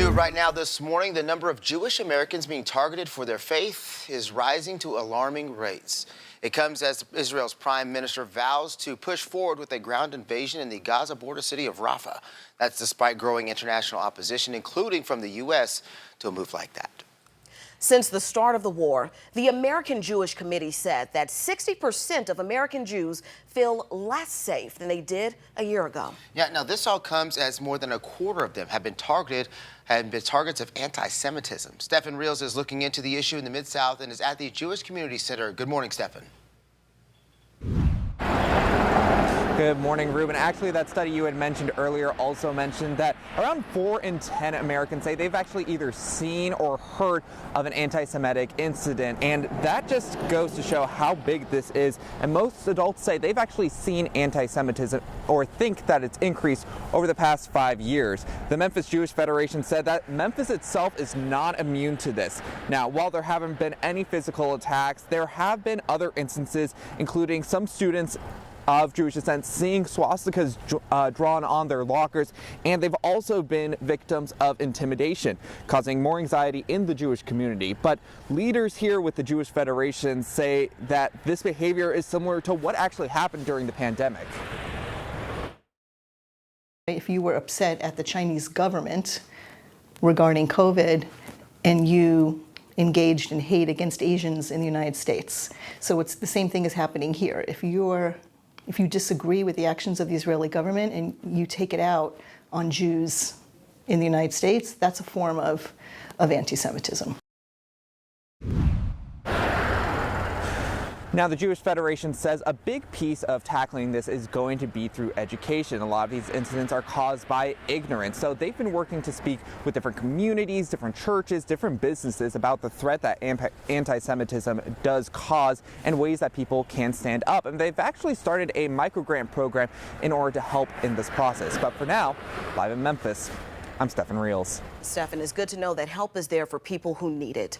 to it right now this morning. The number of Jewish Americans being targeted for their faith is rising to alarming rates. It comes as Israel's prime minister vows to push forward with a ground invasion in the Gaza border city of Rafah. That's despite growing international opposition, including from the U.S., to a move like that. Since the start of the war, the American Jewish Committee said that 60% of American Jews feel less safe than they did a year ago. Yeah, now this all comes as more than a quarter of them have been targets of anti-Semitism. Stephen Reels is looking into the issue in the Mid-South and is at the Jewish Community Center. Good morning, Stephen. Good morning, Ruben. Actually, that study you had mentioned earlier also mentioned that around 4 in 10 Americans say they've actually either seen or heard of an anti-Semitic incident. And that just goes to show how big this is. And most adults say they've actually seen anti-Semitism or think that it's increased over the past 5 years. The Memphis Jewish Federation said that Memphis itself is not immune to this. Now, while there haven't been any physical attacks, there have been other instances, including some students of Jewish descent seeing swastikas drawn on their lockers, and they've also been victims of intimidation, causing more anxiety in the Jewish community. But leaders here with the Jewish Federation say that this behavior is similar to what actually happened during the pandemic. If you were upset at the Chinese government regarding COVID and you engaged in hate against Asians in the United States. So it's the same thing is happening here. If you disagree with the actions of the Israeli government and you take it out on Jews in the United States, that's a form of anti-Semitism. Now, the Jewish Federation says a big piece of tackling this is going to be through education. A lot of these incidents are caused by ignorance. So they've been working to speak with different communities, different churches, different businesses about the threat that anti-Semitism does cause and ways that people can stand up. And they've actually started a microgrant program in order to help in this process. But for now, live in Memphis, I'm Stephen Reels. Stephen, it's good to know that help is there for people who need it.